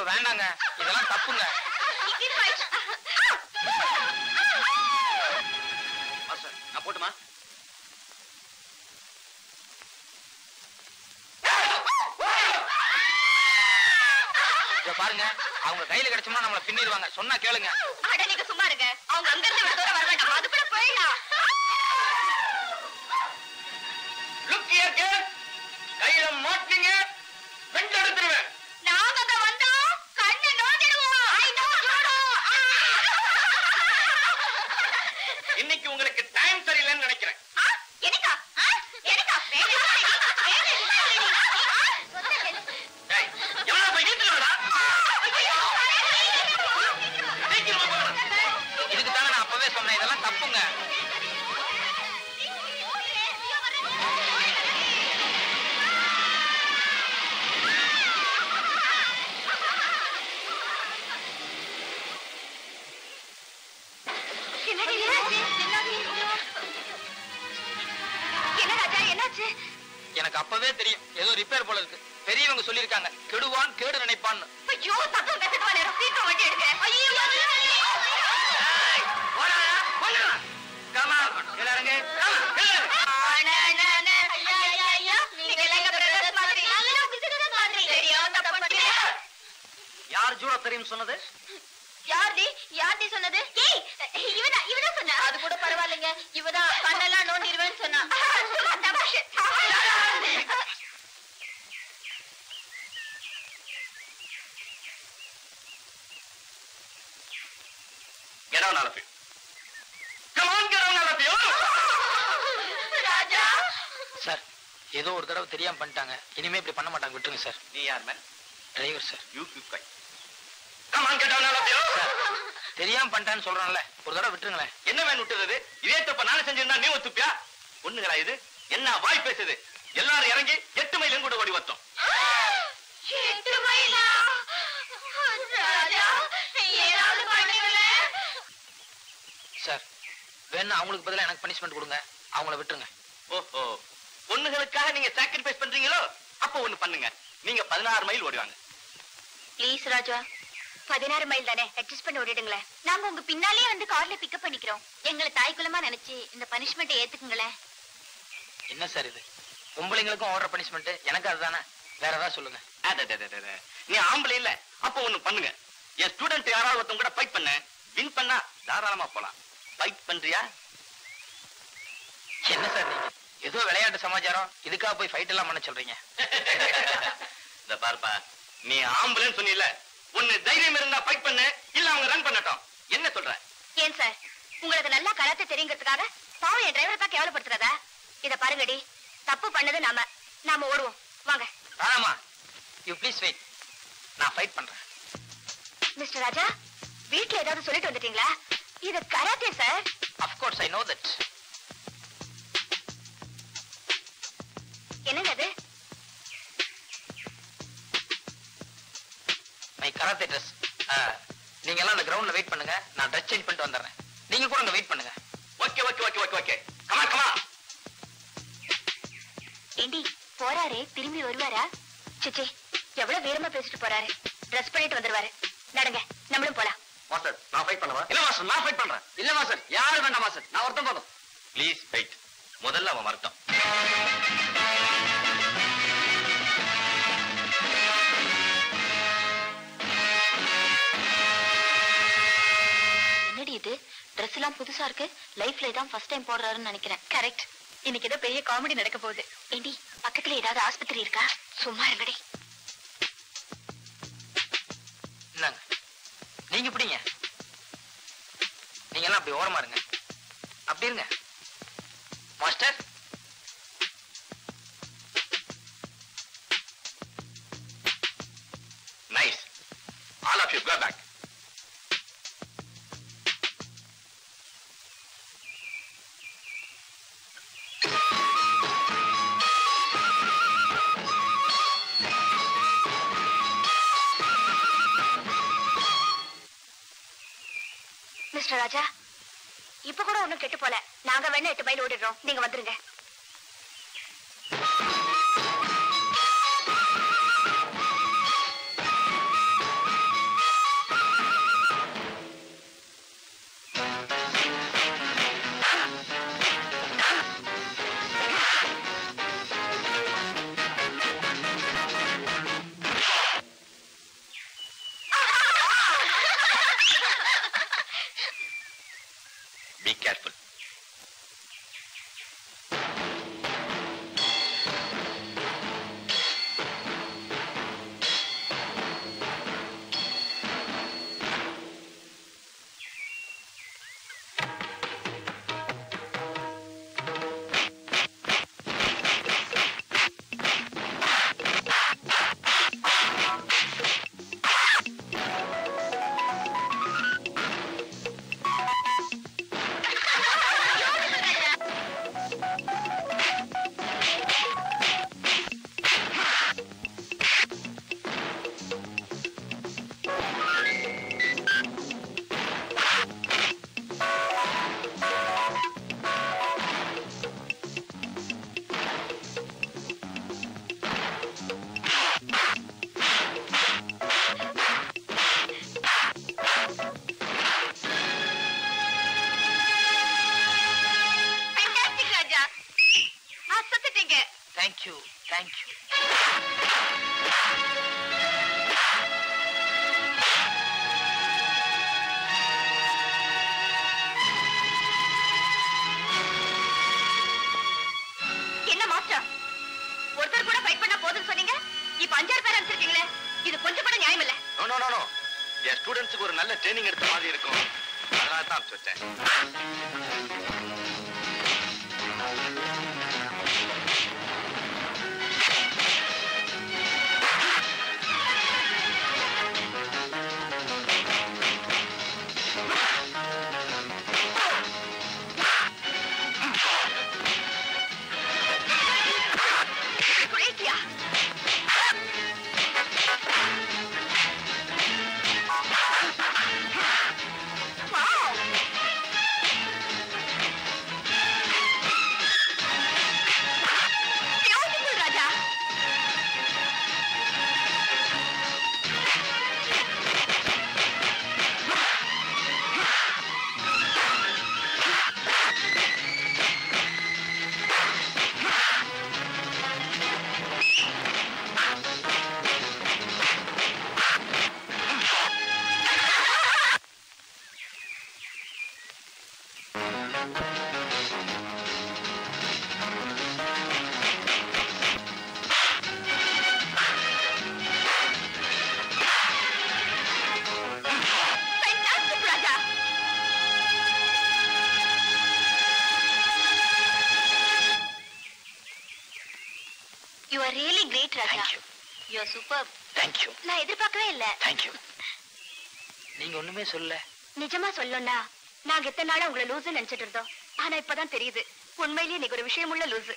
வேண்டாங்க, இதெல்லாம் தப்புங்க. நான் போட்டுமா? பாருங்க, அவங்க கையில கிடைச்சோம்னா நம்மள பின்னிடுவாங்க. சொன்னா கேளுங்க. அட நீங்க சும்மா இருங்க. அவங்க அங்க இருந்து இவ்வளவு தூரம் வர வேண்டாம், அதுக்குள்ள போயிடலாம். லுக் ஹியர் கேர்ள், கையில மாட்டீங்க வெண்ட எடுத்துருவேன். நாங்க அங்க வந்தோம், கண்ணை நோண்டிடுவோம். I know you. இன்னைக்கு உங்களுக்கு டைம் சரியில்லைன்னு நினைக்கிறேன். எனக்கா? எனக்கா? டேய், எவனா போய் வீட்டுலடா? இதுக்கு தான நான் அப்பவே சொன்னேன், இதெல்லாம் தப்புங்க. எனக்கு அப்பவே தெரியும், ஏதோ ரிப்பேர் போல இருக்கு. பெரியவங்க சொல்லிருக்காங்க, கெடுவான் கேடு நினைப்பான்னு. ஐயோ, தப்பு கத்துட்டு வர சீக்கிரம் வண்டி எடுங்க. ஐயோ, யார் ஜூட தெரியும் சொன்னது? யார்டி சொன்னது? இவதான் சொன்னா. அது கூட பரவாயில்லைங்க, இவதான் கண்ணெல்லாம் நோண்டிடுவேன்னு சொன்னா. Get on, all of you. Come on, get on, all of you. Raja sir, ஏதோ ஒரு தடவை தெரியாம பண்ணிட்டாங்க. இனிமே இப்படி பண்ண மாட்டாங்க, விட்டுருங்க சார். நீ யார் man? Driver sir. You keep quiet. Come on, get on, all of you. தெரியாம பண்ணிட்டான்னு சொல்றான்ல, ஒரு தடவை விட்டுருங்களேன். என்ன மேன் விட்டுறது? இதே தப்ப நானே செஞ்சிருந்தா நீ ஒத்துப்பியா? ஒண்ணுங்களா இது? என்ன வாய் பேசுது? எல்லாரும் இறங்கி 8 மைல் கூட ஓடி வந்தோம். 8 மைலா? ராஜா, ஏதாவது பண்ணுங்களே. சார், வேணா அவங்களுக்கு பதிலா எனக்கு பனிஷ்மெண்ட் கொடுங்க, அவங்கள விட்டுருங்க. ஓஹோ, பொண்ணுகளுக்காக நீங்க சாக்ரிஃபைஸ் பண்றீங்களோ? அப்ப ஒண்ணு பண்ணுங்க, நீங்க 16 மைல் ஓடுவாங்க. ப்ளீஸ் ராஜா, 16 மைல் தானே, அட்ஜஸ்ட் பண்ணி ஓடிடுங்களேன். நாங்க உங்க பின்னாலே வந்து கார்ல பிக்கப் பண்ணிக்கிறோம். எங்களை தாய்க்குலமா நினைச்சு இந்த பனிஷ்மெண்ட்டை ஏத்துக்குங்களேன். என்ன சார் இது? பொம்பளைங்களுக்கும் ஓடுற பனிஷ்மெண்ட், எனக்கு அதுதானே. வேற ஏதாவது சொல்லுங்க. நீ ஆம்பளை இல்ல, அப்ப ஒண்ணு பண்ணுங்க. என் ஸ்டூடெண்ட் யாராவது ஒருத்தவங்க கூட ஃபைட் பண்ண, வின் பண்ணா தாராளமா போலாம். ஃபைட் பண்றியா? என்ன சார் நீங்க ஏதோ விளையாட்டு சமாச்சாரம், இதுக்காக போய் ஃபைட் எல்லாம் பண்ண சொல்றீங்க? இந்த பார்ப்பா, நீ ஆம்பளைன்னு சொன்னீல, ஒன்னு தைரியம் இருந்தா ஃபைட் பண்ணு, இல்ல அவங்க ரன் பண்ணட்டும். என்ன சொல்ற? ஏன் சார், உங்களுக்கு நல்லா கராத்தே தெரியுங்கிறதுக்காக பாவம் என் டிரைவரை தான் கேவலப்படுத்துறதா? இத பாருங்கடி, தப்பு பண்ணது நாம ஓடுவோம், வாங்க. ஆமா, யூ ப்ளீஸ் வெயிட், நான் ஃபைட் பண்றேன். மிஸ்டர் ராஜா, வீட்ல ஏதாவது சொல்லிட்டு வந்துட்டீங்களா? இது karate sir. Of course I know that. என்னங்க அது? My karate dress. நீங்க எல்லாம் அந்த கிரவுண்ட்ல வெயிட் பண்ணுங்க, நான் ட்ரெஸ் சேஞ்ச் பண்ணிட்டு வந்துடுறேன். நீங்க கூட அங்க வெயிட் பண்ணுங்க. Okay okay okay okay okay, come on come on. ஏண்டி போறாரே, திரும்பி வருவாரா? சிச்சி, எவ்வளவு வீரமா பேசிட்டு போறாரு. ட்ரெஸ் பண்ணிட்டு வந்துருவாரு. நடங்க, நம்மளும் போலாம். மாஸ்டர், நான் ஃபைட் பண்ணவா? இல்ல மாஸ்டர், நான் ஃபைட் பண்றேன். இல்ல மாஸ்டர், யாரும் வேண்டாம் மாஸ்டர், நான் ஒருத்தன் போதும். Please fight. முதல்ல அவன் வரட்டும். என்னடி இது, ட்ரெஸ் எல்லாம் புதுசா இருக்கு. லைஃப்ல இதான் ஃபர்ஸ்ட் டைம் போடுறாருன்னு நினைக்கிறேன். கரெக்ட், இன்னைக்கு ஏதோ பெரிய காமெடி நடக்க போகுது. ஏண்டி, பக்கத்துல ஏதாவது ஆஸ்பத்திரி இருக்கா? சும்மா இருங்கடி. என்னங்க நீங்க பிடிங்க, நீங்க எல்லாம் அப்படி ஓரமா இருங்க. அப்படி இருங்க master. Nice, all of you go back. Mister Raja, இப்ப கூட ஒண்ணும் கெட்டு போல. நாங்க வேணா 8 மைல் ஓடிடுறோம், நீங்க வந்துருங்க. Thank you thank you. என்ன மாஸ்டர், ஒருத்தர் கூட ஃபைட் பண்ண போதுன்னு சொன்னீங்க, இப்ப 5 பேர் அனுப்பிச்சிருக்கீங்களே, இது கொஞ்சம் கூட நியாயம் இல்ல. நோ என் ஸ்டூடெண்ட்ஸ்க்கு ஒரு நல்ல ட்ரைனிங் எடுத்த மாதிரி இருக்கும், அதனால தான் அனுப்பிச்சு வச்சேன். You are really great, Raja. Thank you. You are superb. Thank you. நான் எதிர்பார்க்கவே இல்ல. Thank you. நீங்க ஒண்ணுமே சொல்லல. நிஜமா சொல்லணும்னா நாங்க எத்தனை நாளா உங்களை லூசுன்னு நினைச்சிட்டு இருந்தோம். ஆனா இப்பதான் தெரியுது, உண்மையிலேயே நீங்க ஒரு விஷயமுள்ள லூசு.